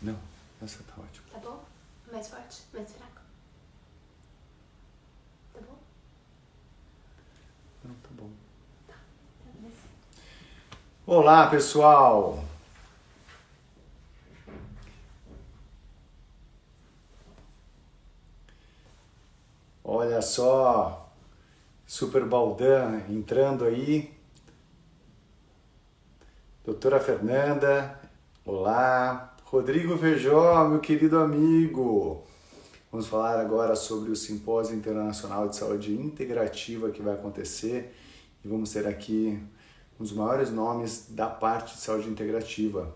Não, essa tá ótima. Tá bom? Mais forte? Mais fraco? Tá bom? Não, tá bom. Tá, beleza. Olá, pessoal! Olha só, Super Baldan entrando aí. Doutora Fernanda, olá. Rodrigo Feijó, meu querido amigo. Vamos falar agora sobre o Simpósio Internacional de Saúde Integrativa que vai acontecer. E vamos ter aqui um dos maiores nomes da parte de saúde integrativa,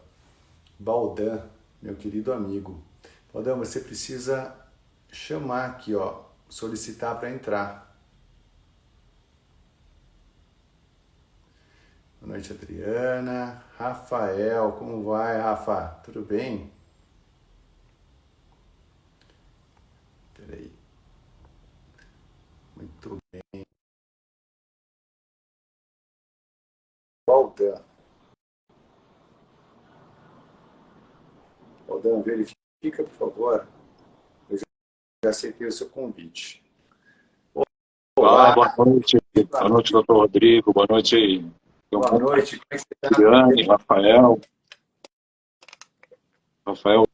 Baldan, meu querido amigo. Baldan, você precisa chamar aqui, ó, solicitar para entrar. Boa noite, Adriana. Rafael, como vai, Rafa? Tudo bem? Peraí. Muito bem. Baldan. Baldan, verifica, por favor. Eu já aceitei o seu convite. Fala, Olá, boa noite, doutor Rodrigo, boa noite aí. boa noite. Como é que você está? Adriane, Rafael,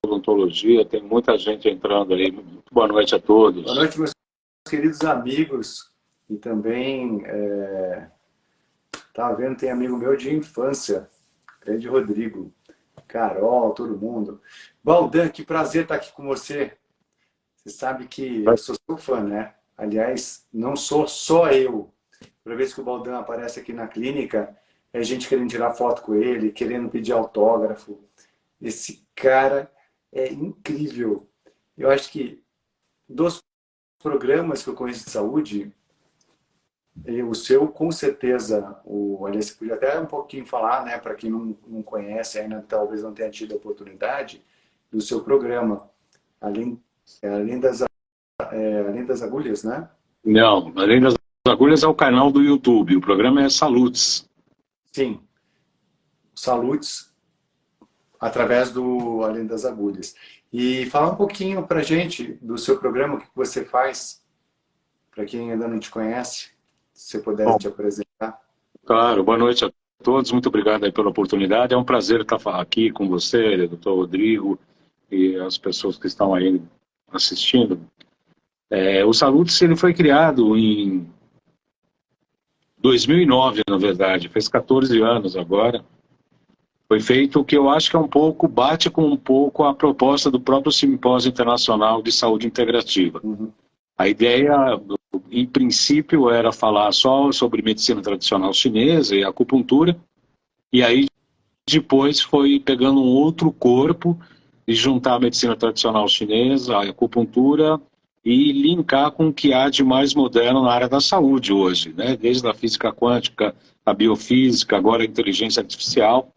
odontologia, tem muita gente entrando aí. Muito boa noite a todos. Boa noite, meus queridos amigos. E também, tá vendo, tem amigo meu de infância, grande Rodrigo, Carol, todo mundo. Baldan, que prazer estar aqui com você. Você sabe que eu sou seu fã, né? Aliás, não sou só eu. Toda vez que o Baldan aparece aqui na clínica, é gente querendo tirar foto com ele, querendo pedir autógrafo. Esse cara é incrível. Eu acho que dos programas que eu conheço de saúde, o seu, com certeza, aliás, você podia até um pouquinho falar, né, para quem não conhece ainda, talvez não tenha tido a oportunidade, do seu programa, além, além das agulhas, né? Não, além das agulhas é o canal do YouTube, o programa é Salutes. Sim, Salutes, através do Além das Agulhas. E fala um pouquinho para gente do seu programa, o que você faz, para quem ainda não te conhece, se você pudesse Bom, te apresentar. claro, boa noite a todos, muito obrigado aí pela oportunidade. É um prazer estar aqui com você, doutor Rodrigo, e as pessoas que estão aí assistindo. O Salutes ele foi criado em 2009, na verdade, fez 14 anos agora. Foi feito o que eu acho que é um pouco, bate com um pouco a proposta do próprio Simpósio Internacional de Saúde Integrativa. Uhum. A ideia, em princípio, era falar só sobre medicina tradicional chinesa e acupuntura, e aí depois foi pegando um outro corpo e juntar a medicina tradicional chinesa, a acupuntura, e linkar com o que há de mais moderno na área da saúde hoje, né? Desde a física quântica, a biofísica, agora a inteligência artificial,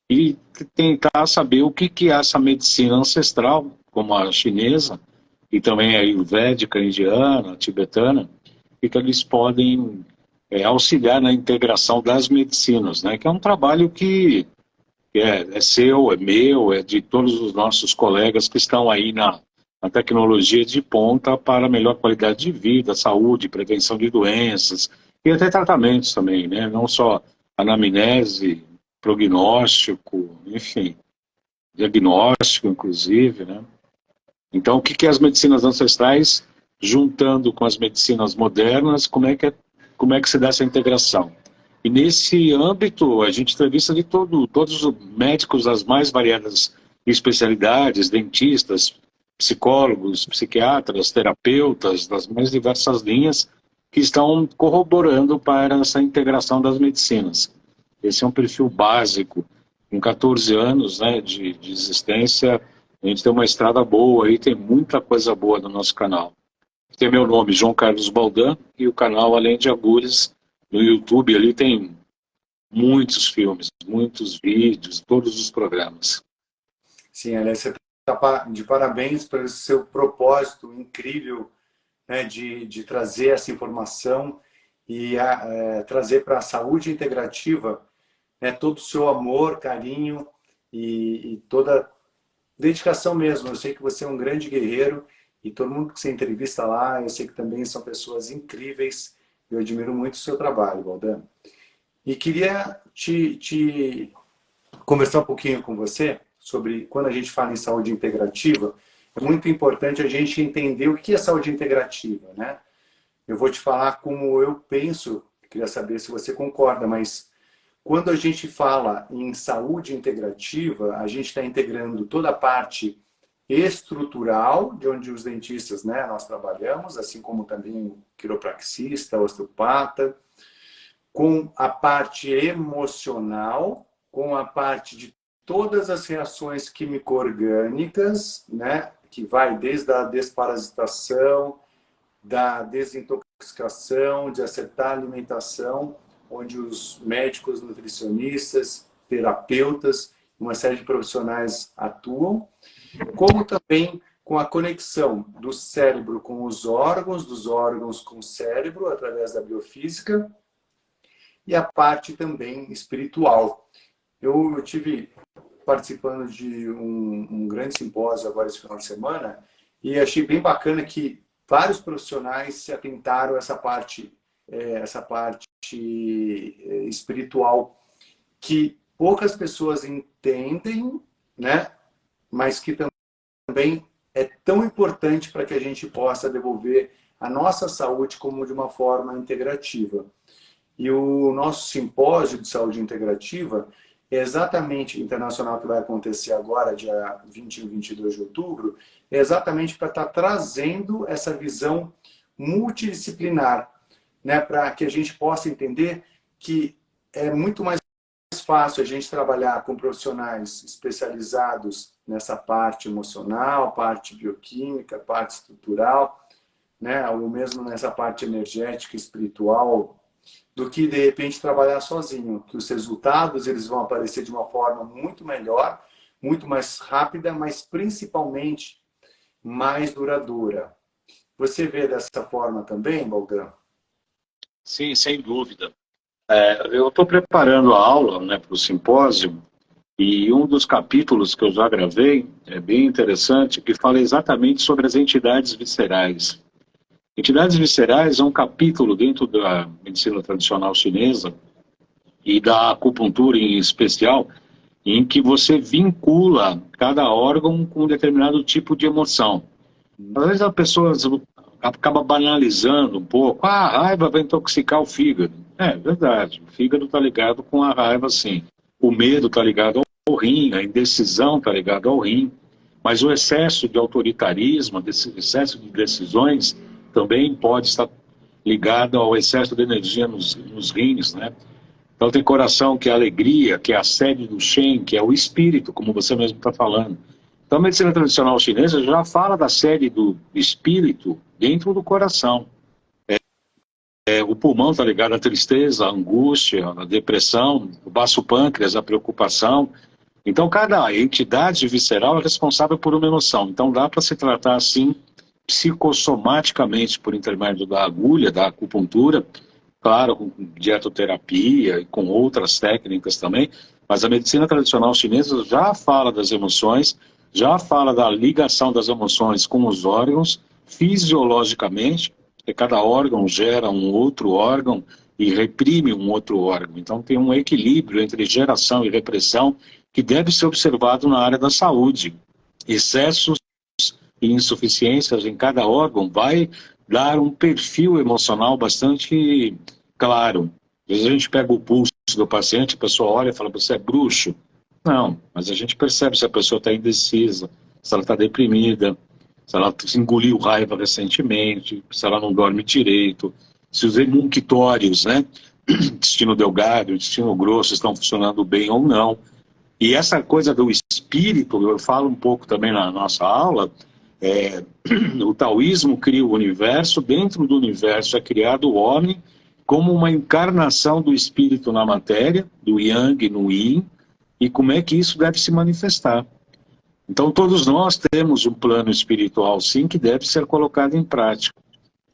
e tentar saber o que é essa medicina ancestral, como a chinesa, e também a ayurvédica, a indiana, a tibetana, e que eles podem auxiliar na integração das medicinas, né? Que é um trabalho que é seu, é meu, é de todos os nossos colegas que estão aí na tecnologia de ponta para melhor qualidade de vida, saúde, prevenção de doenças e até tratamentos também, né? Não só anamnese, prognóstico, enfim, diagnóstico, inclusive, né? Então, o que é as medicinas ancestrais juntando com as medicinas modernas? Como é que se dá essa integração? E nesse âmbito, a gente entrevista de todos os médicos das mais variadas especialidades, dentistas, psicólogos, psiquiatras, terapeutas, das mais diversas linhas, que estão corroborando para essa integração das medicinas. Esse é um perfil básico. Com 14 anos, né, de existência, a gente tem uma estrada boa aí, tem muita coisa boa no nosso canal. Tem meu nome, João Carlos Baldan, e o canal Além de Agulhas, no YouTube, ali tem muitos filmes, muitos vídeos, todos os programas. Sim, aliás, você está de parabéns pelo seu propósito incrível, né, de trazer essa informação e trazer para a saúde integrativa, né, todo o seu amor, carinho e toda dedicação mesmo. Eu sei que você é um grande guerreiro e todo mundo que você entrevista lá, eu sei que também são pessoas incríveis. Eu admiro muito o seu trabalho, Valdan. E queria te conversar um pouquinho com você sobre quando a gente fala em saúde integrativa, é muito importante a gente entender o que é saúde integrativa, né? Eu vou te falar como eu penso, queria saber se você concorda, mas quando a gente fala em saúde integrativa, a gente está integrando toda a parte estrutural, de onde os dentistas, né, nós trabalhamos, assim como também o quiropraxista, osteopata, com a parte emocional, com a parte de todas as reações químico-orgânicas, né, que vai desde a desparasitação, da desintoxicação, de acertar a alimentação, onde os médicos, nutricionistas, terapeutas, uma série de profissionais atuam, como também com a conexão do cérebro com os órgãos, dos órgãos com o cérebro, através da biofísica, e a parte também espiritual. Eu tive participando de um grande simpósio agora esse final de semana e achei bem bacana que vários profissionais se atentaram a essa parte espiritual que poucas pessoas entendem, né? Mas que também é tão importante para que a gente possa devolver a nossa saúde como de uma forma integrativa. E o nosso simpósio de saúde integrativa é exatamente internacional, que vai acontecer agora, dia 21 e 22 de outubro, é exatamente para estar trazendo essa visão multidisciplinar, né, para que a gente possa entender que é muito mais fácil a gente trabalhar com profissionais especializados nessa parte emocional, parte bioquímica, parte estrutural, né, ou mesmo nessa parte energética, espiritual, do que de repente trabalhar sozinho, que os resultados eles vão aparecer de uma forma muito melhor, muito mais rápida, mas principalmente mais duradoura. Você vê dessa forma também, Valdan? Sim, sem dúvida. Eu estou preparando a aula, né, para o simpósio, e um dos capítulos que eu já gravei é bem interessante, que fala exatamente sobre as entidades viscerais. Entidades viscerais é um capítulo dentro da medicina tradicional chinesa e da acupuntura em especial, em que você vincula cada órgão com um determinado tipo de emoção. Às vezes a pessoa acaba banalizando um pouco. Ah, a raiva vai intoxicar o fígado. É verdade, o fígado está ligado com a raiva, sim. O medo está ligado ao rim, a indecisão está ligada ao rim. Mas o excesso de autoritarismo, esse excesso de decisões, também pode estar ligado ao excesso de energia nos rins, né? Então tem coração, que é a alegria, que é a sede do Shen, que é o espírito, como você mesmo está falando. Então a medicina tradicional chinesa já fala da sede do espírito dentro do coração. O pulmão está ligado à tristeza, à angústia, à depressão, o baço pâncreas, à preocupação. Então cada entidade visceral é responsável por uma emoção. Então dá para se tratar assim, psicossomaticamente, por intermédio da agulha, da acupuntura, claro, com dietoterapia e com outras técnicas também, mas a medicina tradicional chinesa já fala das emoções, já fala da ligação das emoções com os órgãos, fisiologicamente, que cada órgão gera um outro órgão e reprime um outro órgão. Então tem um equilíbrio entre geração e repressão que deve ser observado na área da saúde. Excessos e insuficiências em cada órgão vai dar um perfil emocional bastante claro. Às vezes a gente pega o pulso do paciente, a pessoa olha e fala, você é bruxo? Não, mas a gente percebe se a pessoa está indecisa, se ela está deprimida, se ela engoliu raiva recentemente, se ela não dorme direito, se os emunquitórios, né, intestino delgado, intestino grosso, estão funcionando bem ou não. E essa coisa do espírito, eu falo um pouco também na nossa aula, o taoísmo cria o universo, dentro do universo é criado o homem como uma encarnação do espírito na matéria, do yang no yin, e como é que isso deve se manifestar. Então todos nós temos um plano espiritual sim que deve ser colocado em prática.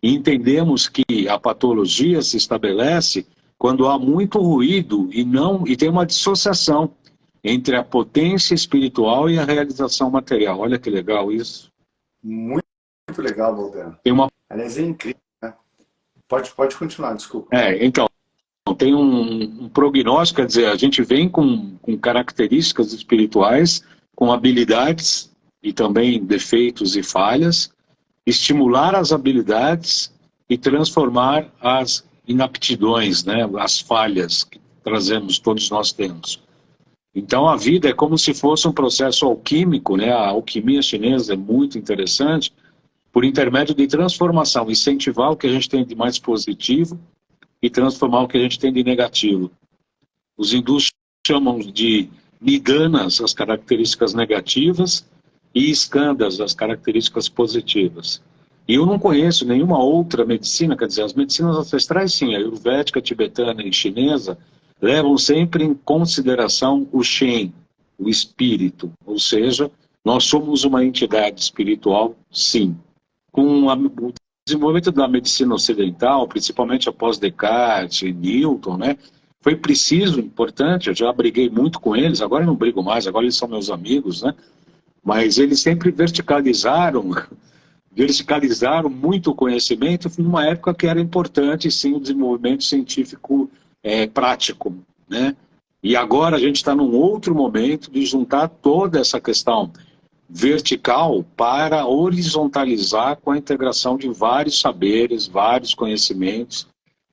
E entendemos que a patologia se estabelece quando há muito ruído e tem uma dissociação entre a potência espiritual e a realização material. Olha que legal isso. Muito, muito legal, Baldan. Tem uma... Aliás, é incrível, né? Pode continuar, desculpa. Então, tem um prognóstico, quer dizer, a gente vem com características espirituais, com habilidades e também defeitos e falhas, estimular as habilidades e transformar as inaptidões, né, as falhas que trazemos, todos nós temos. Então a vida é como se fosse um processo alquímico, né? A alquimia chinesa é muito interessante, por intermédio de transformação, incentivar o que a gente tem de mais positivo e transformar o que a gente tem de negativo. Os hindus chamam de nidanas as características negativas e skandhas as características positivas. E eu não conheço nenhuma outra medicina, quer dizer, as medicinas ancestrais sim, a ayurvédica, tibetana e chinesa, levam sempre em consideração o Shen, o espírito, ou seja, nós somos uma entidade espiritual, sim. Com o desenvolvimento da medicina ocidental, principalmente após Descartes e Newton, né, foi preciso, importante, eu já briguei muito com eles, agora eu não brigo mais, agora eles são meus amigos, né, mas eles sempre verticalizaram muito o conhecimento numa época que era importante, sim, o desenvolvimento científico prático, né? E agora a gente está num outro momento de juntar toda essa questão vertical para horizontalizar com a integração de vários saberes, vários conhecimentos,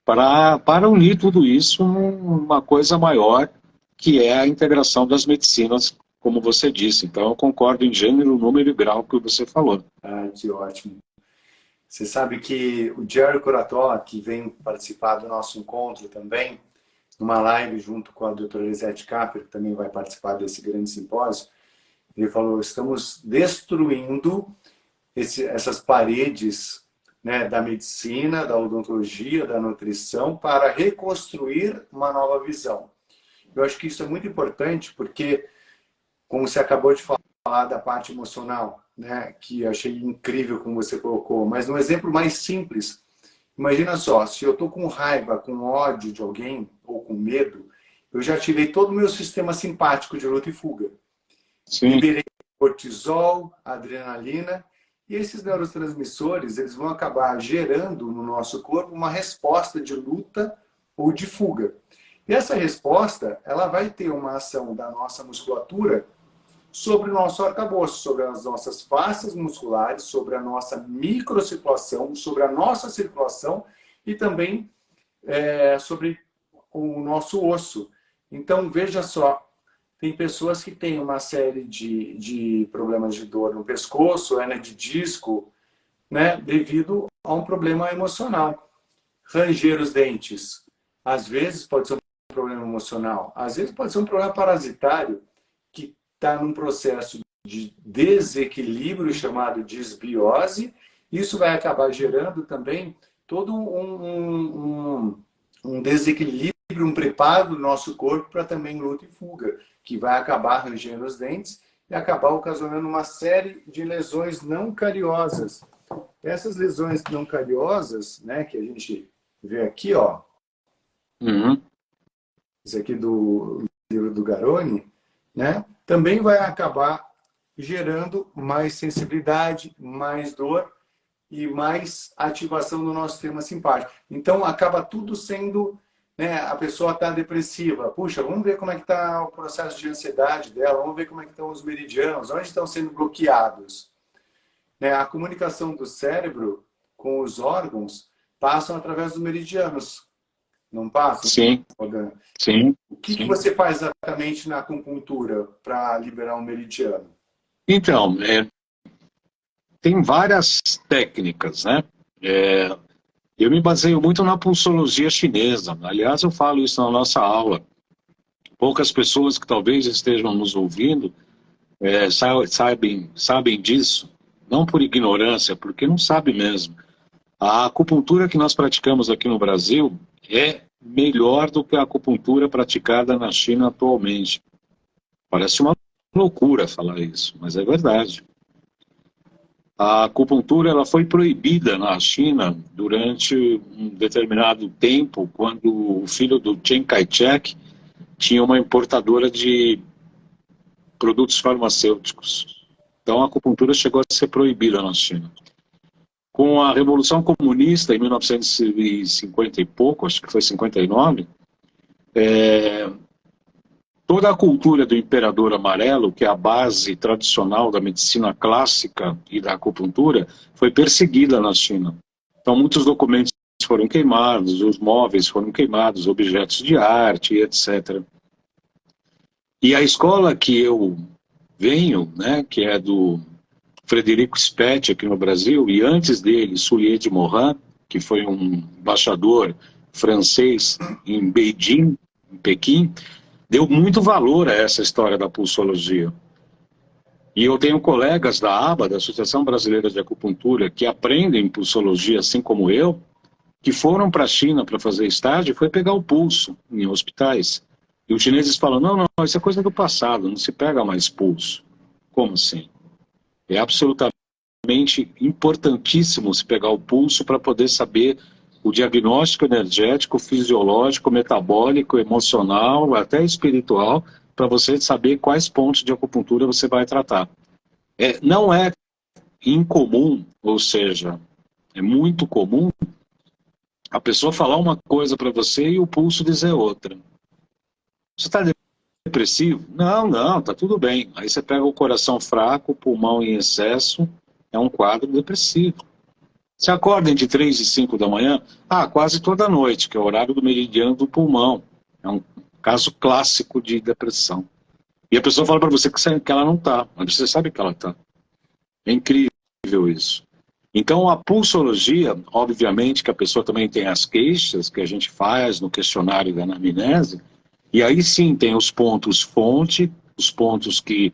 para unir tudo isso numa coisa maior, que é a integração das medicinas, como você disse. Então eu concordo em gênero, número e grau que você falou. Ah, que ótimo. Você sabe que o Jerry Curatola, que vem participar do nosso encontro também, numa live junto com a doutora Elisete Kaffer, que também vai participar desse grande simpósio, ele falou, estamos destruindo essas paredes, né, da medicina, da odontologia, da nutrição, para reconstruir uma nova visão. Eu acho que isso é muito importante, porque, como você acabou de falar da parte emocional, né, que eu achei incrível como você colocou, mas um exemplo mais simples, imagina só, se eu estou com raiva, com ódio de alguém, ou com medo, eu já ativei todo o meu sistema simpático de luta e fuga. Sim. Liberei cortisol, adrenalina, e esses neurotransmissores, eles vão acabar gerando no nosso corpo uma resposta de luta ou de fuga. E essa resposta, ela vai ter uma ação da nossa musculatura sobre o nosso arcabouço, sobre as nossas fascias musculares, sobre a nossa microcirculação, sobre a nossa circulação e também sobre o nosso osso. Então, veja só, tem pessoas que têm uma série de problemas de dor no pescoço, hernia de disco, né, devido a um problema emocional. Ranger os dentes, às vezes pode ser um problema emocional, às vezes pode ser um problema parasitário, que está num processo de desequilíbrio chamado disbiose. Isso vai acabar gerando também todo um desequilíbrio, um preparo do nosso corpo para também luta e fuga, que vai acabar rangendo os dentes e acabar ocasionando uma série de lesões não cariosas. Essas lesões não cariosas, né, que a gente vê aqui, ó, isso aqui do livro do Garoni, né, também vai acabar gerando mais sensibilidade, mais dor e mais ativação do nosso sistema simpático. Então, acaba tudo sendo, né, a pessoa está depressiva. Puxa, vamos ver como é que está o processo de ansiedade dela, vamos ver como é que estão os meridianos, onde estão sendo bloqueados. Né, a comunicação do cérebro com os órgãos passam através dos meridianos. Não passa? Sim. Sim. O que você faz exatamente na acupuntura para liberar um meridiano? Então, tem várias técnicas, né? Eu me baseio muito na pulsologia chinesa. Aliás, eu falo isso na nossa aula. Poucas pessoas que talvez estejam nos ouvindo sabem disso, não por ignorância, porque não sabe mesmo. A acupuntura que nós praticamos aqui no Brasil é melhor do que a acupuntura praticada na China atualmente. Parece uma loucura falar isso, mas é verdade. A acupuntura ela foi proibida na China durante um determinado tempo, quando o filho do Chiang Kai-shek tinha uma importadora de produtos farmacêuticos. Então a acupuntura chegou a ser proibida na China. Com a Revolução Comunista, em 1950 e pouco, acho que foi 59, toda a cultura do imperador amarelo, que é a base tradicional da medicina clássica e da acupuntura, foi perseguida na China. Então muitos documentos foram queimados, os móveis foram queimados, objetos de arte, etc. E a escola que eu venho, né, que é do Frederico Spetti aqui no Brasil, e antes dele, Soulier de Morin, que foi um embaixador francês em Beijing, em Pequim, deu muito valor a essa história da pulsologia. E eu tenho colegas da ABA, da Associação Brasileira de Acupuntura, que aprendem pulsologia, assim como eu, que foram para a China para fazer estágio e foi pegar o pulso em hospitais. E os chineses falam, não, isso é coisa do passado, não se pega mais pulso. Como assim? É absolutamente importantíssimo se pegar o pulso para poder saber o diagnóstico energético, fisiológico, metabólico, emocional, até espiritual, para você saber quais pontos de acupuntura você vai tratar. Não é incomum, ou seja, é muito comum a pessoa falar uma coisa para você e o pulso dizer outra. Você está depressivo? Não, tá tudo bem. Aí você pega o coração fraco, pulmão em excesso, é um quadro depressivo. Você acorda entre 3 e 5 da manhã? Quase toda noite, que é o horário do meridiano do pulmão. É um caso clássico de depressão. E a pessoa fala para você que ela não está, mas você sabe que ela está. É incrível isso. Então, a pulsologia, obviamente que a pessoa também tem as queixas que a gente faz no questionário da anamnese, e aí sim tem os pontos fonte, os pontos que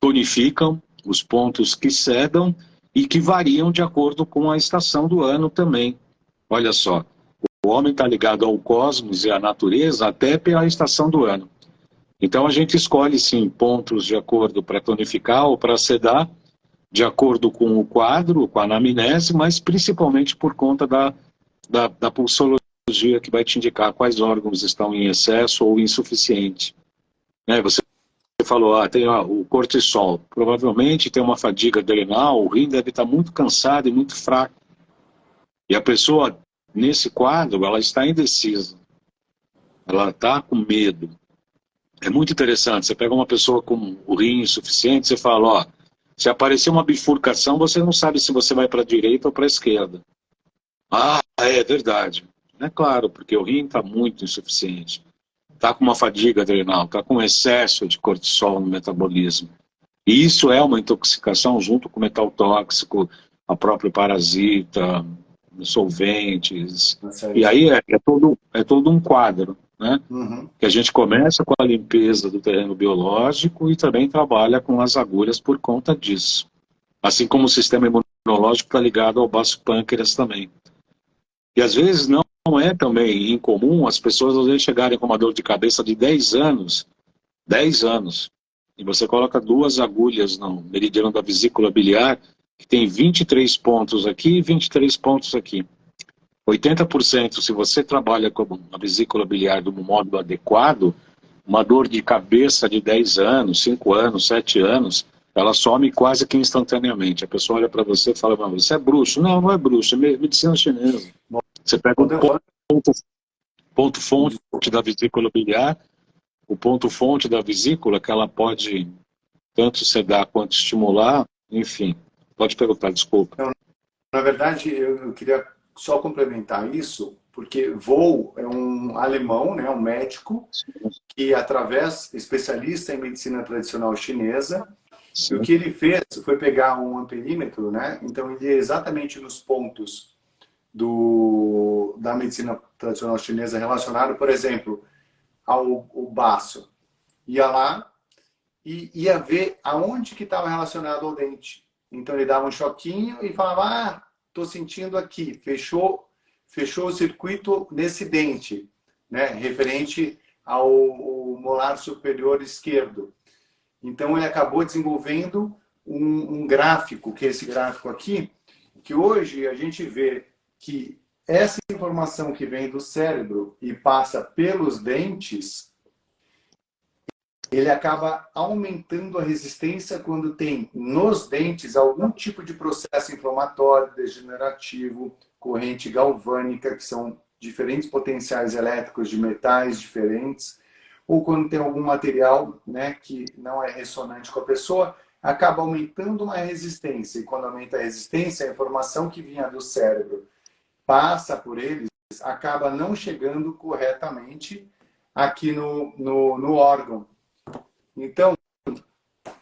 tonificam, os pontos que sedam e que variam de acordo com a estação do ano também. Olha só, o homem está ligado ao cosmos e à natureza até pela estação do ano. Então a gente escolhe sim pontos de acordo para tonificar ou para sedar, de acordo com o quadro, com a anamnese, mas principalmente por conta da pulsologia, que vai te indicar quais órgãos estão em excesso ou insuficiente. Né? Você falou, tem o cortisol. Provavelmente tem uma fadiga adrenal, o rim deve estar muito cansado e muito fraco. E a pessoa, nesse quadro, ela está indecisa. Ela está com medo. É muito interessante. Você pega uma pessoa com o rim insuficiente, você fala, se aparecer uma bifurcação, você não sabe se você vai para a direita ou para a esquerda. É verdade. É claro, porque o rim está muito insuficiente. Está com uma fadiga adrenal, está com excesso de cortisol no metabolismo. E isso é uma intoxicação junto com metal tóxico, a própria parasita, solventes. E aí é todo um quadro, né? Uhum. Que a gente começa com a limpeza do terreno biológico e também trabalha com as agulhas por conta disso. Assim como o sistema imunológico está ligado ao baço pâncreas também. E às vezes não é também incomum as pessoas às vezes chegarem com uma dor de cabeça de 10 anos, e você coloca 2 agulhas no meridiano da vesícula biliar, que tem 23 pontos aqui e 23 pontos aqui. 80%, se você trabalha com a vesícula biliar de um modo adequado, uma dor de cabeça de 10 anos, 5 anos, 7 anos, ela some quase que instantaneamente. A pessoa olha para você e fala, você é bruxo. Não é bruxo, é medicina chinesa. Você pega o ponto fonte da vesícula biliar, o ponto fonte da vesícula, que ela pode tanto sedar quanto estimular, enfim. Pode perguntar, desculpa. Não, na verdade, eu queria só complementar isso, porque Vo é um alemão, né, um médico, que especialista em medicina tradicional chinesa, e o que ele fez foi pegar um amperímetro, né, então ele ia exatamente nos pontos da medicina tradicional chinesa relacionado, por exemplo, ao baço. Ia lá e ia ver aonde que estava relacionado ao dente. Então ele dava um choquinho e falava, estou sentindo aqui, fechou o circuito nesse dente, né, referente ao molar superior esquerdo. Então ele acabou desenvolvendo um gráfico, que é esse gráfico aqui, que hoje a gente vê que essa informação que vem do cérebro e passa pelos dentes ele acaba aumentando a resistência quando tem nos dentes algum tipo de processo inflamatório, degenerativo, corrente galvânica, que são diferentes potenciais elétricos de metais diferentes, ou quando tem algum material, né, que não é ressonante com a pessoa, acaba aumentando uma resistência. E quando aumenta a resistência, a informação que vinha do cérebro passa por eles, acaba não chegando corretamente aqui no órgão. Então,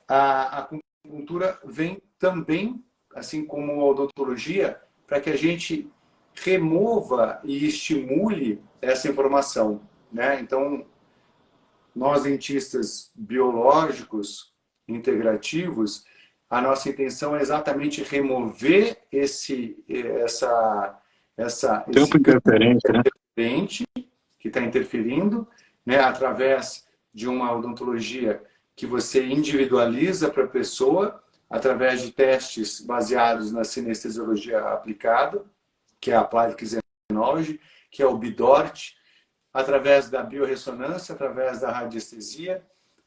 a acupuntura vem também, assim como a odontologia, para que a gente remova e estimule essa informação, né? Então, nós dentistas biológicos, integrativos, a nossa intenção é exatamente remover essa Tempo interferente, né? interferente que está interferindo, né, através de uma odontologia que você individualiza para a pessoa, através de testes baseados na sinestesiologia aplicada, que é a Applied Xenology, que é o Bidort, através da biorressonância, através da radiestesia,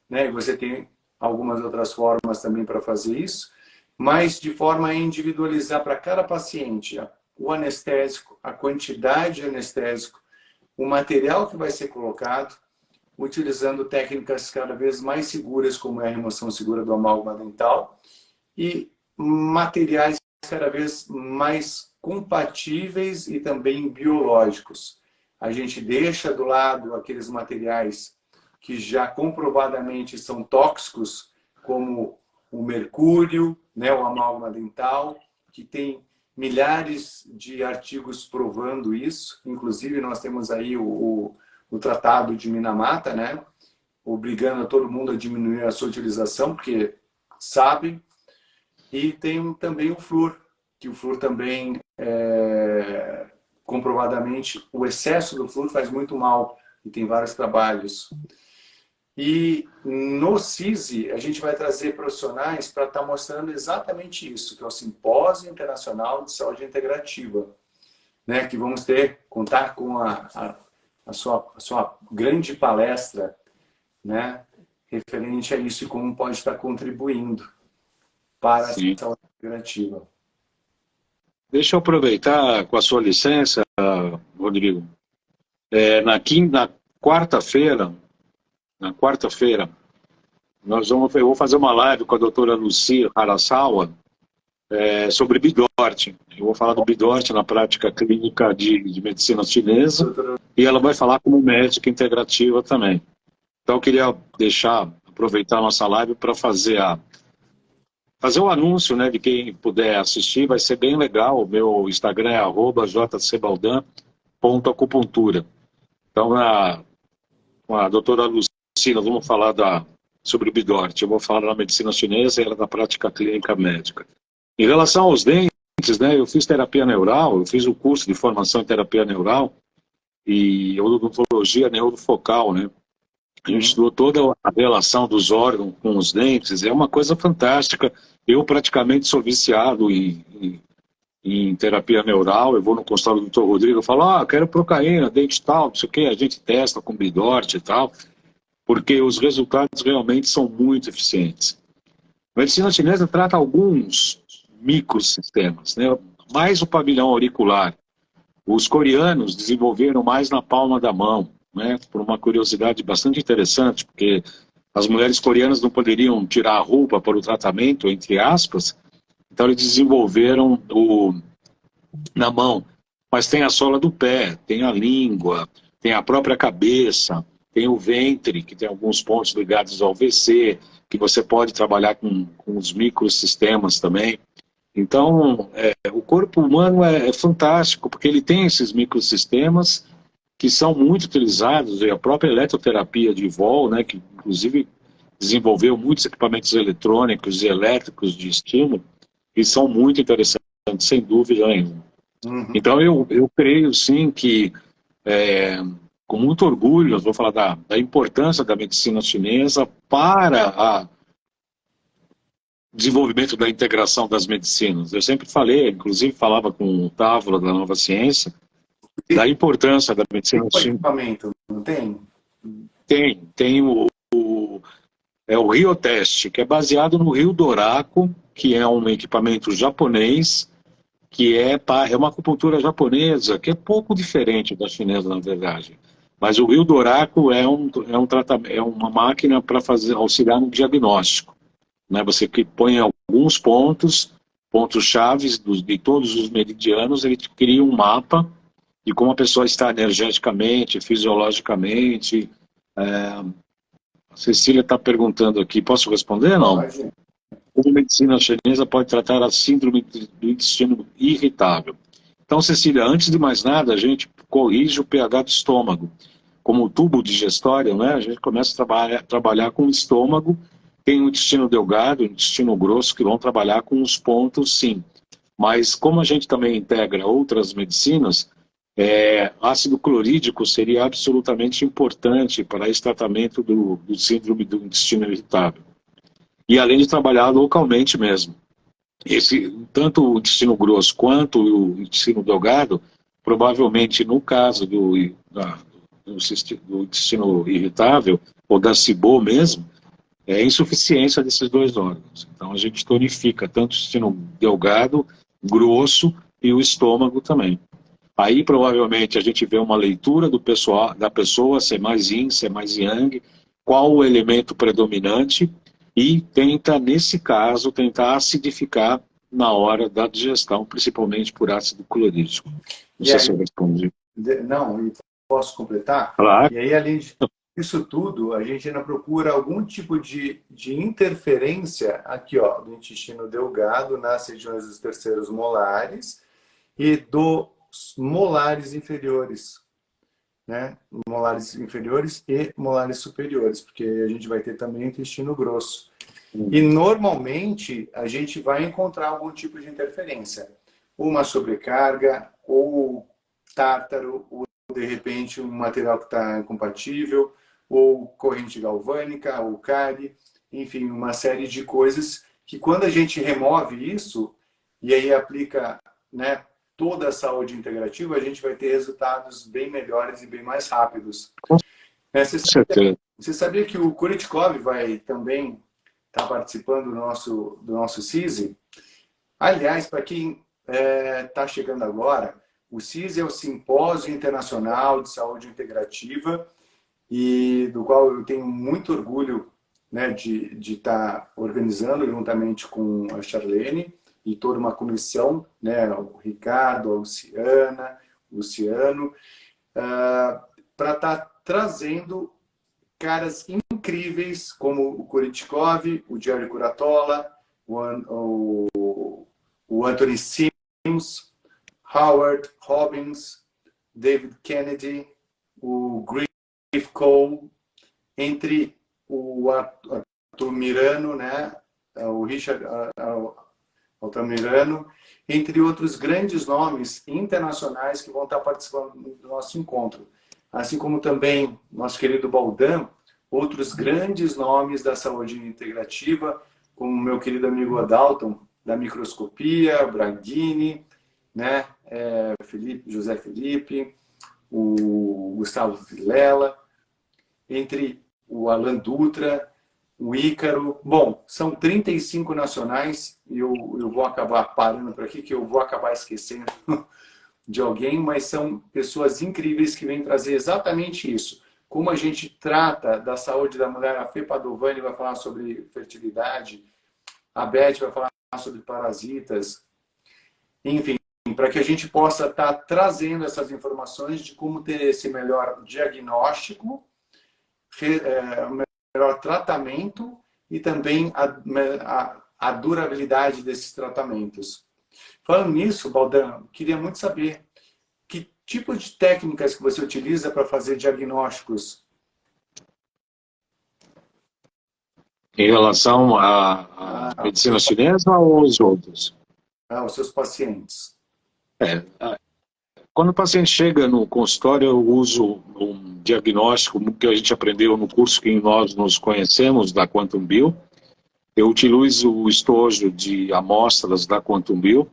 né, e você tem algumas outras formas também para fazer isso, mas de forma a individualizar para cada paciente o anestésico, a quantidade de anestésico, o material que vai ser colocado, utilizando técnicas cada vez mais seguras, como é a remoção segura do amálgama dental, e materiais cada vez mais compatíveis e também biológicos. A gente deixa do lado aqueles materiais que já comprovadamente são tóxicos, como o mercúrio, né, o amálgama dental, que tem milhares de artigos provando isso. Inclusive, nós temos aí o Tratado de Minamata, né, obrigando todo mundo a diminuir a sua utilização, porque sabe. E tem também o flúor, que o flúor também, comprovadamente, o excesso do flúor faz muito mal, e tem vários trabalhos. E no CISI, a gente vai trazer profissionais para estar mostrando exatamente isso, que é o Simpósio Internacional de Saúde Integrativa, né, que vamos contar com a sua grande palestra, né, referente a isso e como pode estar contribuindo para a saúde integrativa. Deixa eu aproveitar, com a sua licença, Rodrigo. Na quarta-feira, eu vou fazer uma live com a doutora Lucia Harasawa sobre Bidort. Eu vou falar do Bidort na prática clínica de medicina chinesa e ela vai falar como médica integrativa também. Então eu queria aproveitar a nossa live para fazer o anúncio, né, de quem puder assistir. Vai ser bem legal. O meu Instagram é @jcbaldan.acupuntura. Então, com a doutora Lucina, vamos falar sobre o Bidort. Eu vou falar da medicina chinesa e ela da prática clínica médica. Em relação aos dentes, né, eu fiz terapia neural, eu fiz o curso de formação em terapia neural e odontologia neurofocal, né? A gente estudou toda a relação dos órgãos com os dentes, é uma coisa fantástica. Eu praticamente sou viciado em terapia neural. Eu vou no consultório do Dr. Rodrigo e falo, quero procaína, dente tal, não sei o quê. A gente testa com Bidort e tal, porque os resultados realmente são muito eficientes. A medicina chinesa trata alguns microsistemas, né? Mais o pavilhão auricular. Os coreanos desenvolveram mais na palma da mão, né? Por uma curiosidade bastante interessante, porque as mulheres coreanas não poderiam tirar a roupa para o tratamento, entre aspas, então eles desenvolveram na mão. Mas tem a sola do pé, tem a língua, tem a própria cabeça, tem o ventre, que tem alguns pontos ligados ao VC, que você pode trabalhar com os microsistemas também. Então, o corpo humano é fantástico, porque ele tem esses microsistemas que são muito utilizados, e a própria eletroterapia de Vol, né, que inclusive desenvolveu muitos equipamentos eletrônicos e elétricos de estímulo, que são muito interessantes, sem dúvida nenhuma. Uhum. Então, eu creio, sim, que, com muito orgulho, eu vou falar da importância da medicina chinesa para o desenvolvimento da integração das medicinas. Eu sempre falei, inclusive falava com o Távola da Nova Ciência, da importância da medicina chinesa. Equipamento, não tem? Tem é o Riotest, que é baseado no Rio Doraco, que é um equipamento japonês, que é uma acupuntura japonesa, que é pouco diferente da chinesa, na verdade. Mas o Rio Doraco é uma máquina para auxiliar no diagnóstico, né? Você que põe alguns pontos chaves de todos os meridianos, ele cria um mapa de como a pessoa está energeticamente, fisiologicamente. A Cecília está perguntando aqui, posso responder? Não. Como a medicina chinesa pode tratar a síndrome do intestino irritável? Então, Cecília, antes de mais nada, a gente corrige o pH do estômago. Como o tubo digestório, né, a gente começa a trabalhar com o estômago. Tem o intestino delgado, o intestino grosso, que vão trabalhar com os pontos, sim. Mas como a gente também integra outras medicinas, ácido clorídrico seria absolutamente importante para esse tratamento do síndrome do intestino irritável. E além de trabalhar localmente mesmo. Tanto o intestino grosso quanto o intestino delgado, provavelmente no caso do intestino irritável, ou da SIBO mesmo, é insuficiência desses dois órgãos. Então a gente tonifica tanto o intestino delgado, grosso e o estômago também. Aí provavelmente a gente vê uma leitura da pessoa, se é mais yin, se é mais yang, qual o elemento predominante, e tenta, nesse caso, tentar acidificar na hora da digestão, principalmente por ácido clorídrico. Não sei se eu respondi. Não, e posso completar? Claro. E aí, além disso tudo, a gente ainda procura algum tipo de interferência aqui, ó, do intestino delgado, nas regiões dos terceiros molares e dos molares inferiores, né? Molares inferiores e molares superiores, porque a gente vai ter também intestino grosso. E normalmente a gente vai encontrar algum tipo de interferência, uma sobrecarga, ou tártaro, ou de repente um material que está incompatível, ou corrente galvânica, ou cárie, enfim, uma série de coisas que quando a gente remove isso e aí aplica, né, toda a saúde integrativa, a gente vai ter resultados bem melhores e bem mais rápidos. Você sabia que o Kuritkov vai também estar participando do nosso CISI? Aliás, para quem está chegando agora, o CISI é o Simpósio Internacional de Saúde Integrativa, e do qual eu tenho muito orgulho, né, de estar organizando juntamente com a Charlene e toda uma comissão, né, o Ricardo, a Luciana, o Luciano, para estar trazendo caras incríveis como o Kuritkov, o Jerry Curatola, o Anthony Sims, Howard Robbins, David Kennedy, o Griff Cole, entre o Arthur Mirano, né, o Richard Altamirano, entre outros grandes nomes internacionais que vão estar participando do nosso encontro. Assim como também nosso querido Baldan, outros grandes nomes da saúde integrativa, como meu querido amigo Adalton, da microscopia, Braghini, né, José Felipe, o Gustavo Vilela, entre o Alan Dutra, o Ícaro. Bom, são 35 nacionais, e eu vou acabar parando por aqui, que eu vou acabar esquecendo de alguém, mas são pessoas incríveis que vêm trazer exatamente isso. Como a gente trata da saúde da mulher, a Fê Padovani vai falar sobre fertilidade, a Beth vai falar sobre parasitas, enfim, para que a gente possa estar trazendo essas informações de como ter esse melhor diagnóstico, melhor tratamento e também a durabilidade desses tratamentos. Falando nisso, Baldan, queria muito saber que tipo de técnicas que você utiliza para fazer diagnósticos. Em relação à medicina chinesa ou aos outros? Os seus pacientes. Quando o paciente chega no consultório, eu uso um diagnóstico que a gente aprendeu no curso que nós nos conhecemos, da Quantum Bio. Eu utilizo o estojo de amostras da Quantum Bio.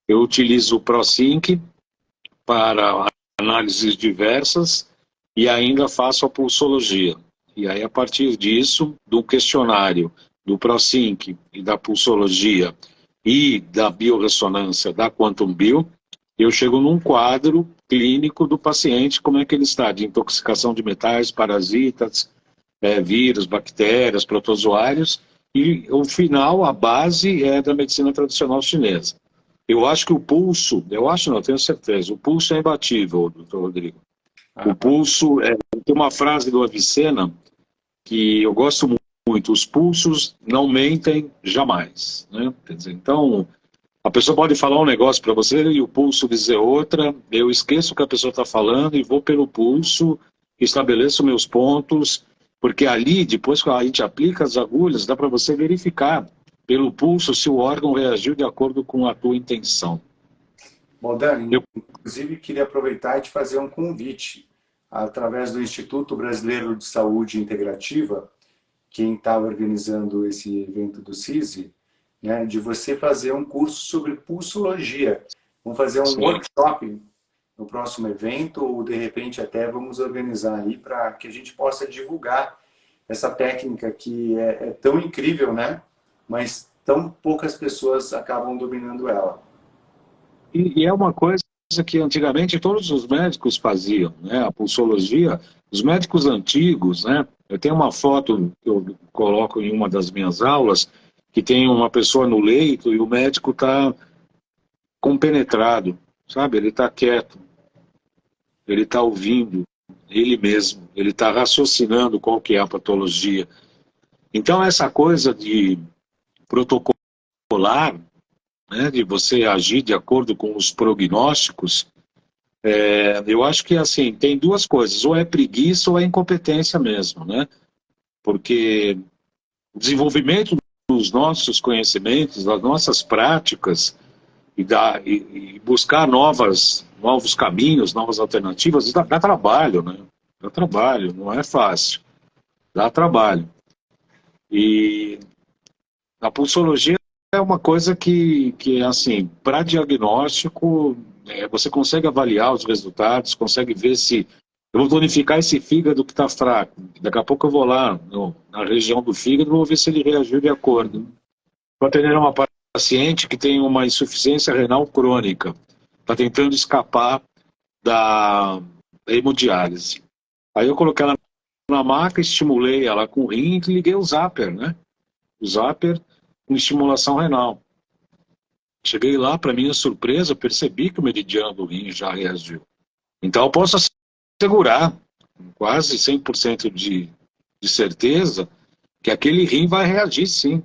Eu utilizo o ProSync para análises diversas e ainda faço a pulsologia. E aí, a partir disso, do questionário, do ProSync e da pulsologia e da biorressonância da Quantum Bio, eu chego num quadro clínico do paciente, como é que ele está, de intoxicação de metais, parasitas, vírus, bactérias, protozoários, e o final, a base é da medicina tradicional chinesa. Eu acho que o pulso, eu acho não, eu tenho certeza, o pulso é imbatível, doutor Rodrigo. O pulso, tem uma frase do Avicena que eu gosto muito, os pulsos não mentem jamais, né? Quer dizer, então, a pessoa pode falar um negócio para você e o pulso dizer outra, eu esqueço o que a pessoa está falando e vou pelo pulso, estabeleço meus pontos, porque ali, depois que a gente aplica as agulhas, dá para você verificar pelo pulso se o órgão reagiu de acordo com a tua intenção. Dani, inclusive queria aproveitar e te fazer um convite. Através do Instituto Brasileiro de Saúde Integrativa, quem está organizando esse evento do CISI, né, de você fazer um curso sobre pulsologia. Vamos fazer um workshop no próximo evento, ou de repente até vamos organizar aí para que a gente possa divulgar essa técnica que é tão incrível, né? Mas tão poucas pessoas acabam dominando ela. E é uma coisa que antigamente todos os médicos faziam, né? A pulsologia, os médicos antigos, né? Eu tenho uma foto que eu coloco em uma das minhas aulas, que tem uma pessoa no leito e o médico está compenetrado, sabe? Ele está quieto, ele está ouvindo ele mesmo, ele está raciocinando qual que é a patologia. Então essa coisa de protocolar, né, de você agir de acordo com os prognósticos, eu acho que assim, tem duas coisas, ou é preguiça ou é incompetência mesmo, né? Porque o desenvolvimento dos nossos conhecimentos, das nossas práticas e buscar novos caminhos, novas alternativas, dá trabalho, né? Dá trabalho, não é fácil, dá trabalho. E a pulsologia é uma coisa que assim, para diagnóstico, você consegue avaliar os resultados, consegue ver se... Eu vou tonificar esse fígado que está fraco. Daqui a pouco eu vou lá na região do fígado e vou ver se ele reagiu de acordo. Estou atendendo uma paciente que tem uma insuficiência renal crônica. Está tentando escapar da hemodiálise. Aí eu coloquei ela na maca, estimulei ela com o rim e liguei o zapper, né? O zapper com estimulação renal. Cheguei lá, para minha surpresa, percebi que o meridiano do rim já reagiu. Então eu posso assegurar, com quase 100% de certeza, que aquele rim vai reagir sim.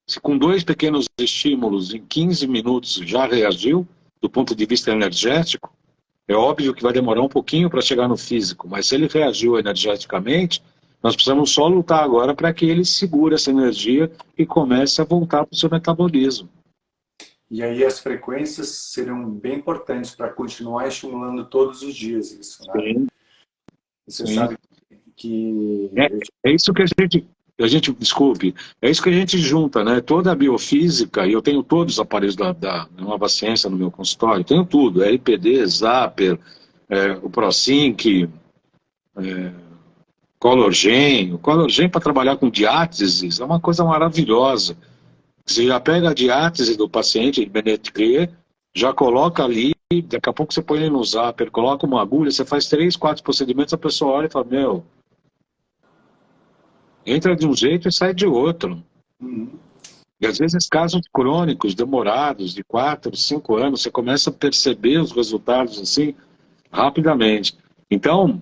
Se com 2 pequenos estímulos em 15 minutos já reagiu, do ponto de vista energético, é óbvio que vai demorar um pouquinho para chegar no físico, mas se ele reagiu energeticamente, nós precisamos só lutar agora para que ele segure essa energia e comece a voltar para o seu metabolismo. E aí as frequências seriam bem importantes para continuar estimulando todos os dias isso, né? Sim. Você Sim. sabe que... É isso que a gente, desculpe, é isso que a gente junta, né? Toda a biofísica, e eu tenho todos os aparelhos da Nova Ciência no meu consultório, tenho tudo, LPD, Zapper, o ProSync, Colorgen. O Colorgen para trabalhar com diáteses é uma coisa maravilhosa. Você já pega a diátese do paciente de Bennett-Cré, já coloca ali, daqui a pouco você põe ele no Zapper, coloca uma agulha, você faz 3, 4 procedimentos, a pessoa olha e fala, meu, entra de um jeito e sai de outro. E às vezes casos crônicos, demorados, de 4, 5 anos, você começa a perceber os resultados assim, rapidamente. Então,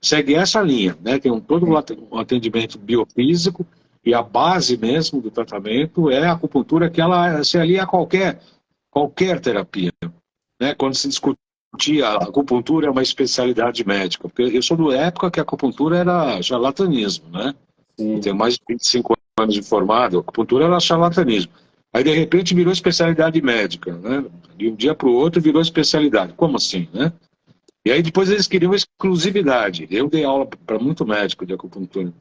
segue essa linha, né? Tem todo um atendimento biofísico, e a base mesmo do tratamento é a acupuntura, que ela se alia a qualquer terapia, né? Quando se discutia a acupuntura é uma especialidade médica, porque eu sou da época que a acupuntura era charlatanismo, né? Eu tenho mais de 25 anos de formado, a acupuntura era charlatanismo. Aí de repente virou especialidade médica, né? De um dia para o outro virou especialidade. Como assim, né? E aí depois eles queriam exclusividade. Eu dei aula para muito médico de acupuntura.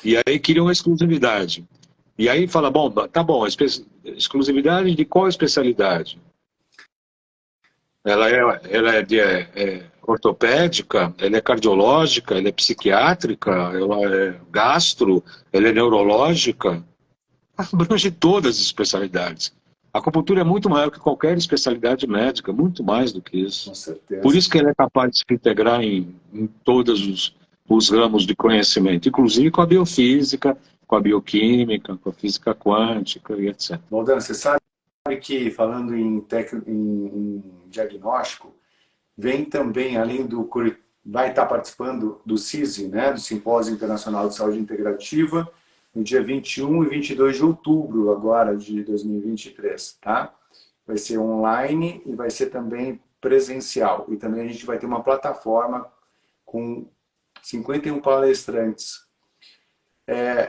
E aí queriam exclusividade. E aí fala, bom, tá bom, exclusividade de qual especialidade? Ela é ortopédica, ela é cardiológica, ela é psiquiátrica, ela é gastro, ela é neurológica, abrange todas as especialidades. A acupuntura é muito maior que qualquer especialidade médica, muito mais do que isso. Com certeza. Por isso que ela é capaz de se integrar em todos os ramos de conhecimento, inclusive com a biofísica, com a bioquímica, com a física quântica e etc. Valdana, você sabe que, falando em diagnóstico, vem também, além do... vai estar participando do CISI, né, do Simpósio Internacional de Saúde Integrativa, no dia 21 e 22 de outubro, agora, de 2023, tá? Vai ser online e vai ser também presencial. E também a gente vai ter uma plataforma com 51 palestrantes.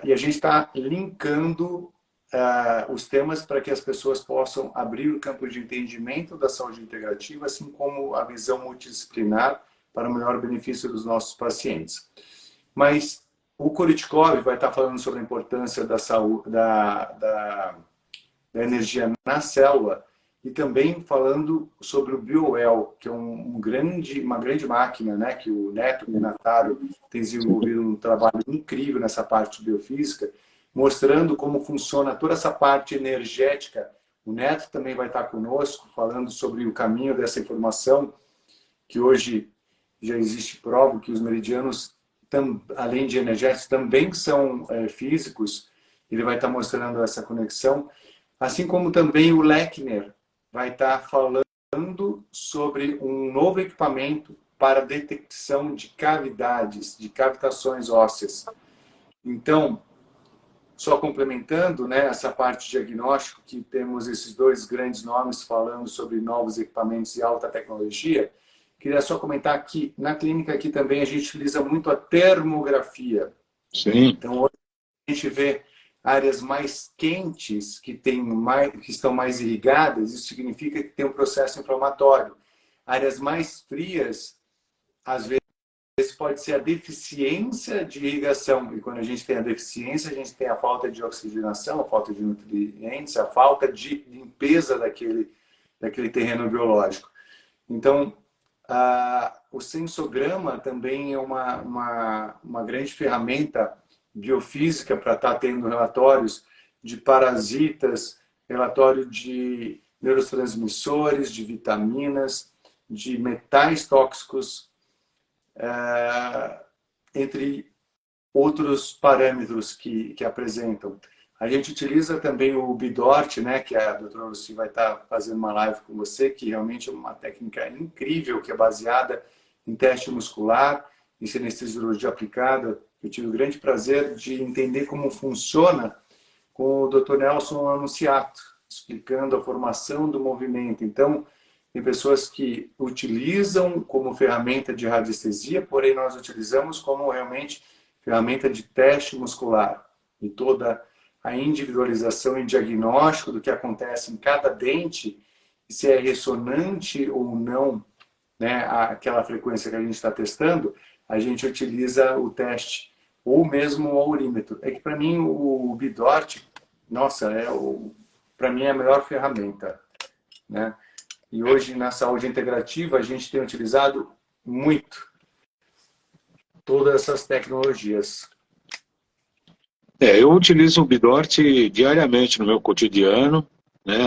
E a gente está linkando os temas para que as pessoas possam abrir o campo de entendimento da saúde integrativa, assim como a visão multidisciplinar para o melhor benefício dos nossos pacientes. Mas o Koritkov vai estar falando sobre a importância da saúde, da energia na célula, e também falando sobre o BioWell, que é uma grande máquina, né, que o Neto Minataro tem desenvolvido um trabalho incrível nessa parte de biofísica, mostrando como funciona toda essa parte energética. O Neto também vai estar conosco, falando sobre o caminho dessa informação, que hoje já existe prova que os meridianos, além de energéticos, também são físicos. Ele vai estar mostrando essa conexão. Assim como também o Lechner vai estar falando sobre um novo equipamento para detecção de cavidades, de cavitações ósseas. Então, só complementando, né, essa parte de diagnóstico, que temos esses dois grandes nomes falando sobre novos equipamentos de alta tecnologia, queria só comentar que na clínica aqui também a gente utiliza muito a termografia. Sim. Então, hoje a gente vê áreas mais quentes, que estão mais irrigadas, isso significa que tem um processo inflamatório. Áreas mais frias, às vezes pode ser a deficiência de irrigação. E quando a gente tem a deficiência, a gente tem a falta de oxigenação, a falta de nutrientes, a falta de limpeza daquele terreno biológico. Então, o sensograma também é uma grande ferramenta biofísica para estar tendo relatórios de parasitas, relatório de neurotransmissores, de vitaminas, de metais tóxicos, entre outros parâmetros que apresentam. A gente utiliza também o Bidort, né, que a doutora Lucy vai estar fazendo uma live com você, que realmente é uma técnica incrível, que é baseada em teste muscular, em sinestesiologia aplicada. Eu tive o grande prazer de entender como funciona com o Dr. Nelson Anunciato, explicando a formação do movimento. Então, tem pessoas que utilizam como ferramenta de radiestesia, porém nós utilizamos como realmente ferramenta de teste muscular. E toda a individualização e diagnóstico do que acontece em cada dente, se é ressonante ou não, né, aquela frequência que a gente está testando, a gente utiliza o teste ou mesmo o aurímetro. É que para mim o Bidort, nossa, para mim é a melhor ferramenta, né? E hoje na saúde integrativa a gente tem utilizado muito todas essas tecnologias. Eu utilizo o Bidort diariamente no meu cotidiano, né?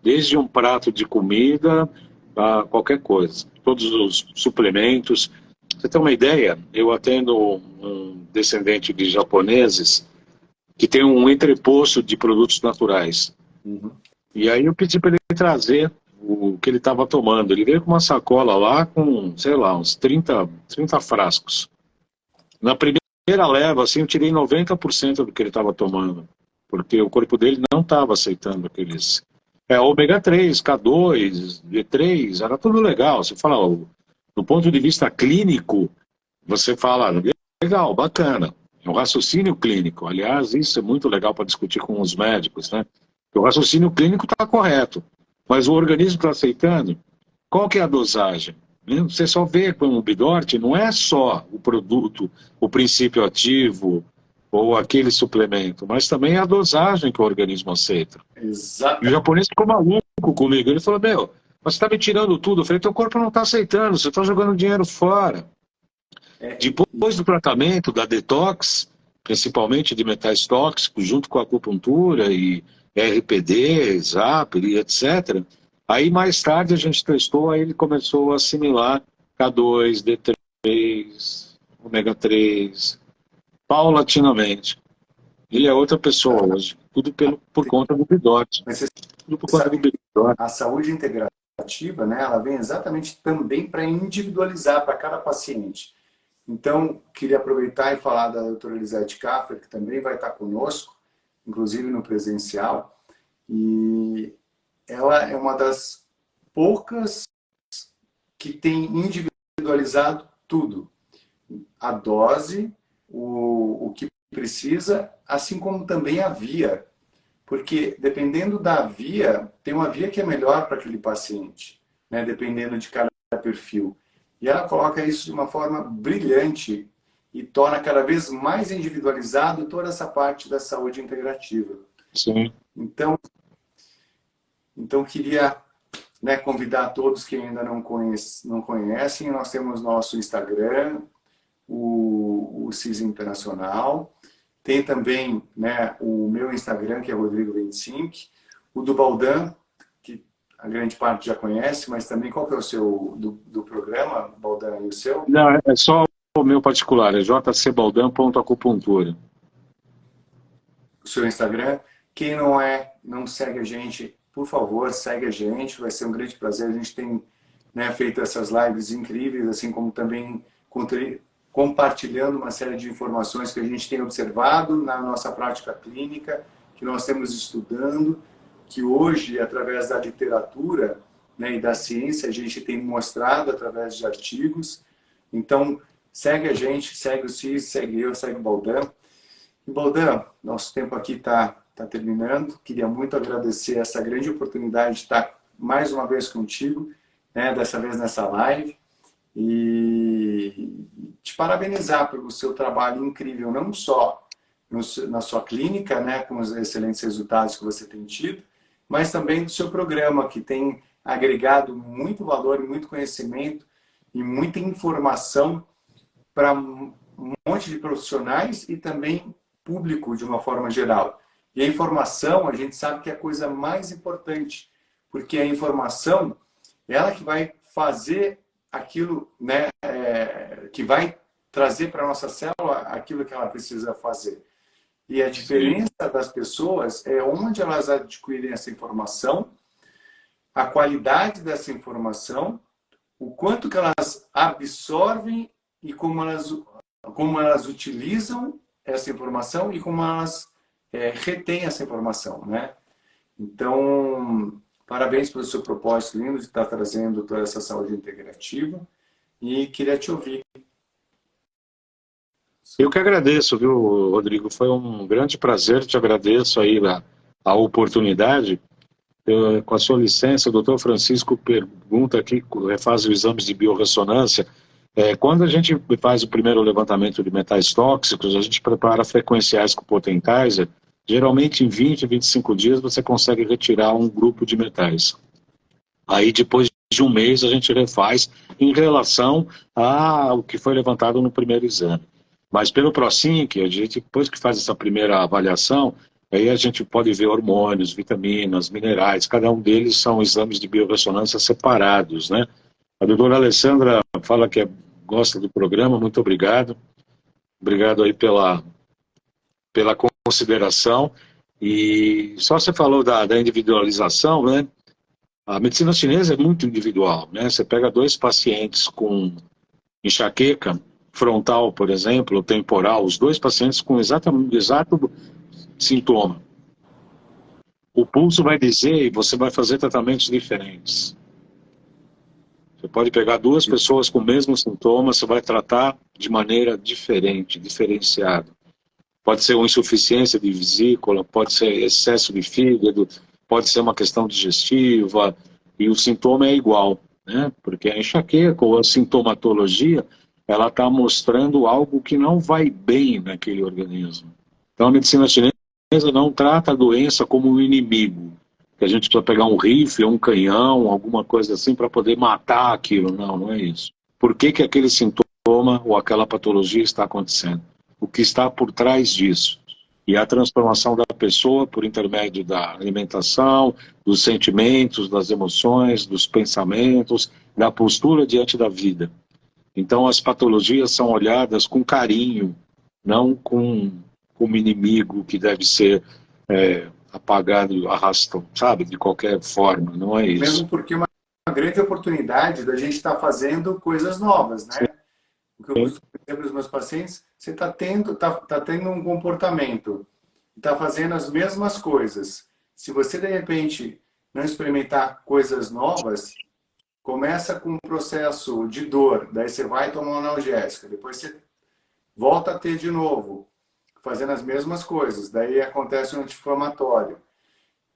Desde um prato de comida a qualquer coisa, todos os suplementos. Pra você ter uma ideia, eu atendo um descendente de japoneses que tem um entreposto de produtos naturais. Uhum. E aí eu pedi para ele trazer o que ele estava tomando. Ele veio com uma sacola lá com, sei lá, uns 30 frascos. Na primeira leva, assim, eu tirei 90% do que ele estava tomando, porque o corpo dele não estava aceitando aqueles... ômega 3, K2, D3, era tudo legal. Você fala, do ponto de vista clínico, você fala, legal, bacana. É um raciocínio clínico. Aliás, isso é muito legal para discutir com os médicos, né? O raciocínio clínico está correto, mas o organismo está aceitando. Qual que é a dosagem? Você só vê com o Bidort, não é só o produto, o princípio ativo ou aquele suplemento, mas também a dosagem que o organismo aceita. Exato. E o japonês ficou maluco comigo. Ele falou, mas você está me tirando tudo. Eu falei, teu corpo não está aceitando, você está jogando dinheiro fora. Depois do tratamento, da detox, principalmente de metais tóxicos, junto com a acupuntura e RPD, ZAP e etc., aí mais tarde a gente testou, aí ele começou a assimilar K2, D3, ômega 3, paulatinamente. Ele é outra pessoa hoje, tudo por conta do Bidote. Mas você Tudo por conta do sabe que Bidote. a saúde integrativa, né, ela vem exatamente também para individualizar para cada paciente. Então, queria aproveitar e falar da doutora Elisete Kaffer, que também vai estar conosco, inclusive no presencial, e ela é uma das poucas que tem individualizado tudo. A dose, o que precisa, assim como também a via. Porque dependendo da via, tem uma via que é melhor para aquele paciente, né? Dependendo de cada perfil. E ela coloca isso de uma forma brilhante e torna cada vez mais individualizado toda essa parte da saúde integrativa. Sim. Então queria, né, convidar todos que ainda não conhecem. Nós temos nosso Instagram, o CIS Internacional. Tem também, né, o meu Instagram, que é Rodrigo25. O do Baldan, que a grande parte já conhece, mas também qual que é o seu do programa, Baldan, e o seu? Não, é só o meu particular, é jcbaldan.acupuntura. O seu Instagram. Quem não segue a gente, por favor, segue a gente. Vai ser um grande prazer. A gente tem, né, feito essas lives incríveis, assim como também compartilhando uma série de informações que a gente tem observado na nossa prática clínica, que nós temos estudando, que hoje, através da literatura, né, e da ciência, a gente tem mostrado através de artigos. Então, segue a gente, segue o CIS, segue eu, segue o Baldan. E, Baldan, nosso tempo aqui está terminando. Queria muito agradecer essa grande oportunidade de estar mais uma vez contigo, né, dessa vez nessa live. E te parabenizar pelo seu trabalho incrível, não só na sua clínica, né, com os excelentes resultados que você tem tido, mas também do seu programa, que tem agregado muito valor, muito conhecimento e muita informação para um monte de profissionais e também público de uma forma geral. E a informação, a gente sabe que é a coisa mais importante, porque a informação, ela que vai fazer aquilo, né, que vai trazer para a nossa célula aquilo que ela precisa fazer. E a diferença das pessoas é onde elas adquirem essa informação, a qualidade dessa informação, o quanto que elas absorvem e como elas utilizam essa informação e como elas retêm essa informação, né? Então, parabéns pelo seu propósito lindo de estar trazendo toda essa saúde integrativa e queria te ouvir. Eu que agradeço, viu, Rodrigo? Foi um grande prazer, te agradeço aí a oportunidade. Com a sua licença, o doutor Francisco pergunta aqui, faz os exames de biorressonância. Quando a gente faz o primeiro levantamento de metais tóxicos, a gente prepara frequenciais com o Potentizer. Geralmente, em 20, 25 dias, você consegue retirar um grupo de metais. Aí, depois de um mês, a gente refaz em relação ao que foi levantado no primeiro exame. Mas pelo ProSync, a gente, depois que faz essa primeira avaliação, aí a gente pode ver hormônios, vitaminas, minerais, cada um deles são exames de biorressonância separados, né? A doutora Alessandra fala que gosta do programa, muito obrigado. Obrigado aí pela consideração. E só você falou da individualização, né? A medicina chinesa é muito individual, né? Você pega 2 pacientes com enxaqueca frontal, por exemplo, temporal, os 2 pacientes com exato sintoma. O pulso vai dizer e você vai fazer tratamentos diferentes. Você pode pegar 2 pessoas com o mesmo sintoma, você vai tratar de maneira diferente, diferenciada. Pode ser uma insuficiência de vesícula, pode ser excesso de fígado, pode ser uma questão digestiva, e o sintoma é igual, né? Porque a enxaqueca ou a sintomatologia, ela está mostrando algo que não vai bem naquele organismo. Então a medicina chinesa não trata a doença como um inimigo, que a gente precisa pegar um rifle, um canhão, alguma coisa assim para poder matar aquilo. Não, não é isso. Por que que aquele sintoma ou aquela patologia está acontecendo? O que está por trás disso? E a transformação da pessoa por intermédio da alimentação, dos sentimentos, das emoções, dos pensamentos, da postura diante da vida. Então as patologias são olhadas com carinho, não como inimigo que deve ser apagado, arrastado, sabe, de qualquer forma, não é isso. Mesmo porque é uma grande oportunidade da gente estar fazendo coisas novas, né? O que eu costumo dizer para os meus pacientes, você está tendo um comportamento, está fazendo as mesmas coisas. Se você, de repente, não experimentar coisas novas, começa com um processo de dor, daí você vai tomar uma analgésica, depois você volta a ter de novo, fazendo as mesmas coisas, daí acontece um anti-inflamatório.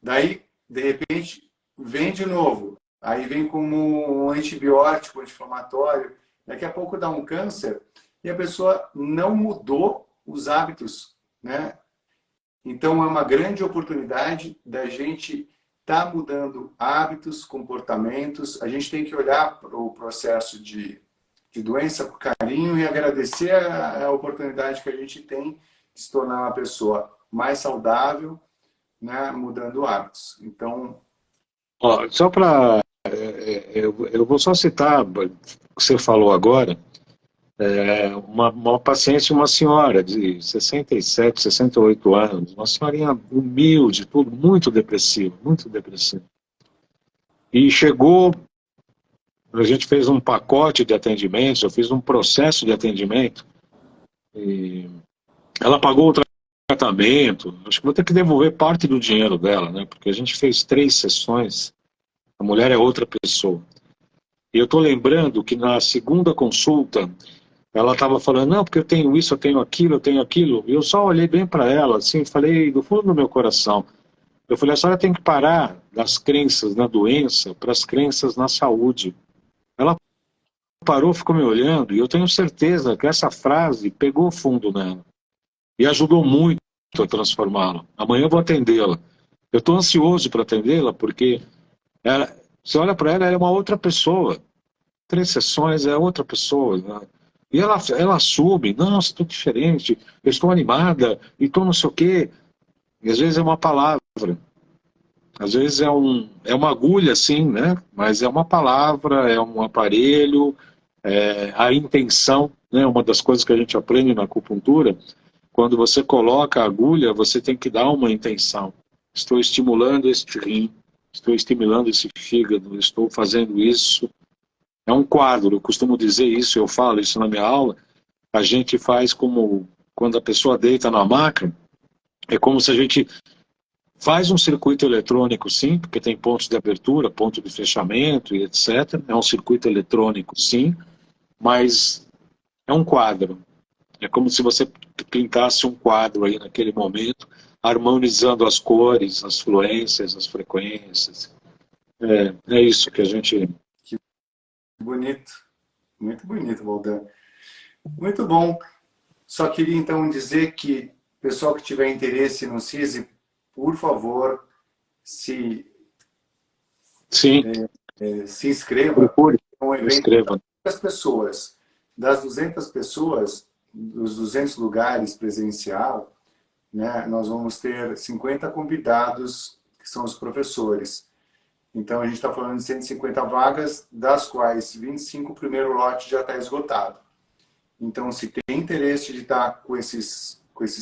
Daí, de repente, vem de novo, aí vem como um antibiótico, anti-inflamatório, daqui a pouco dá um câncer e a pessoa não mudou os hábitos, né? Então é uma grande oportunidade da gente estar mudando hábitos, comportamentos. A gente tem que olhar para o processo de doença com carinho e agradecer a oportunidade que a gente tem de se tornar uma pessoa mais saudável, né, mudando hábitos. Então, ó, só para eu vou só citar o que você falou agora. Uma paciente, uma senhora de 67, 68 anos, uma senhorinha humilde, tudo muito depressiva, muito depressiva. E chegou, a gente fez um pacote de atendimentos, eu fiz um processo de atendimento, e ela pagou o tratamento, acho que vou ter que devolver parte do dinheiro dela, né? Porque a gente fez 3 sessões, a mulher é outra pessoa. E eu estou lembrando que na segunda consulta, ela estava falando, não, porque eu tenho isso, eu tenho aquilo, eu tenho aquilo. E eu só olhei bem para ela, assim, falei do fundo do meu coração. Eu falei, a senhora tem que parar das crenças na doença para as crenças na saúde. Ela parou, ficou me olhando, e eu tenho certeza que essa frase pegou fundo nela. E ajudou muito a transformá-la. Amanhã eu vou atendê-la. Eu estou ansioso para atendê-la, porque você olha para ela, ela é uma outra pessoa. 3 sessões é outra pessoa, né? E ela assume, nossa, estou diferente, eu estou animada, e estou não sei o quê. E às vezes é uma palavra, às vezes é uma agulha, sim, né? Mas é uma palavra, é um aparelho, a intenção, né? Uma das coisas que a gente aprende na acupuntura, quando você coloca a agulha, você tem que dar uma intenção. Estou estimulando este rim, estou estimulando esse fígado, estou fazendo isso. É um quadro, eu costumo dizer isso, eu falo isso na minha aula. A gente faz como quando a pessoa deita na maca, é como se a gente faz um circuito eletrônico, sim, porque tem pontos de abertura, ponto de fechamento e etc. É um circuito eletrônico, sim, mas é um quadro. É como se você pintasse um quadro aí naquele momento, harmonizando as cores, as fluências, as frequências. É isso que a gente... bonito, muito bonito, Valdan. Muito bom. Só queria então dizer que pessoal que tiver interesse no CISI, por favor, se Sim, inscreva. procure, É um evento escreva. das pessoas. Das 200 pessoas, dos 200 lugares presencial, né, nós vamos ter 50 convidados, que são os professores. Então, a gente está falando de 150 vagas, das quais 25 o primeiro lote já está esgotado. Então, se tem interesse de estar com esses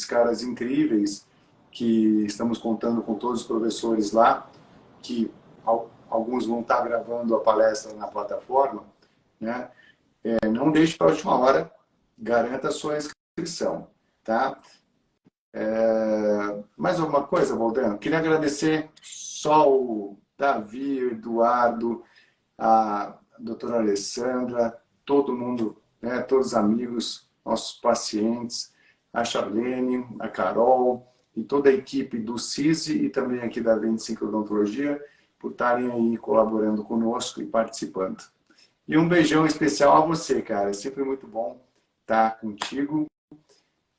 caras incríveis, que estamos contando com todos os professores lá, que alguns vão estar gravando a palestra na plataforma, né? Não deixe para a última hora, garanta a sua inscrição, tá? Mais alguma coisa, Valdan? Queria agradecer só o Davi, o Eduardo, a doutora Alessandra, todo mundo, né, todos os amigos, nossos pacientes, a Charlene, a Carol e toda a equipe do CISI e também aqui da 25 Odontologia por estarem aí colaborando conosco e participando. E um beijão especial a você, cara. É sempre muito bom estar contigo.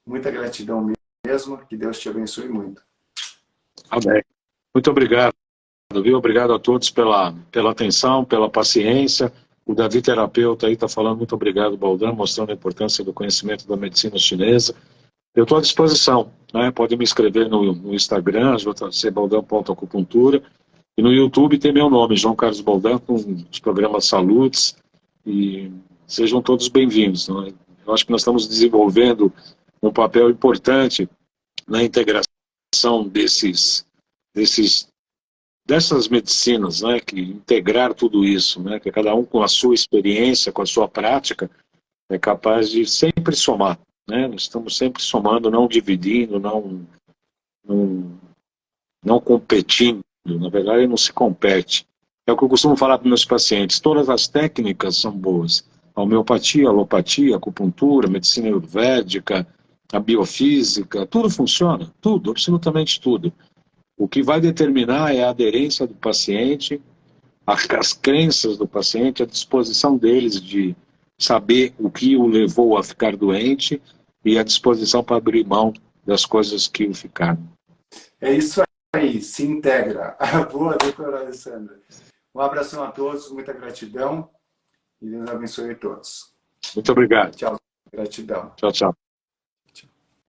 Muita gratidão mesmo. Que Deus te abençoe muito. Amém. Muito obrigado. viu? Obrigado a todos pela atenção, pela paciência. O Davi Terapeuta aí está falando, muito obrigado, Baldan, mostrando a importância do conhecimento da medicina chinesa. Eu estou à disposição, né? Pode me escrever no Instagram, jcbaldan.acupuntura, e no YouTube tem meu nome, João Carlos Baldan, com os programas Saludes, e sejam todos bem-vindos. Né? Eu acho que nós estamos desenvolvendo um papel importante na integração dessas medicinas, né, que integrar tudo isso, né, que cada um com a sua experiência, com a sua prática, é capaz de sempre somar, né, nós estamos sempre somando, não dividindo, não competindo, na verdade não se compete. É o que eu costumo falar para meus pacientes, todas as técnicas são boas, a homeopatia, a alopatia, a acupuntura, a medicina ayurvédica, a biofísica, tudo funciona, tudo, absolutamente tudo. O que vai determinar é a aderência do paciente, as crenças do paciente, a disposição deles de saber o que o levou a ficar doente e a disposição para abrir mão das coisas que o ficaram. É isso aí, se integra. Boa, doutora Alessandra. Um abração a todos, muita gratidão e Deus abençoe a todos. Muito obrigado. Tchau, gratidão. Tchau, tchau.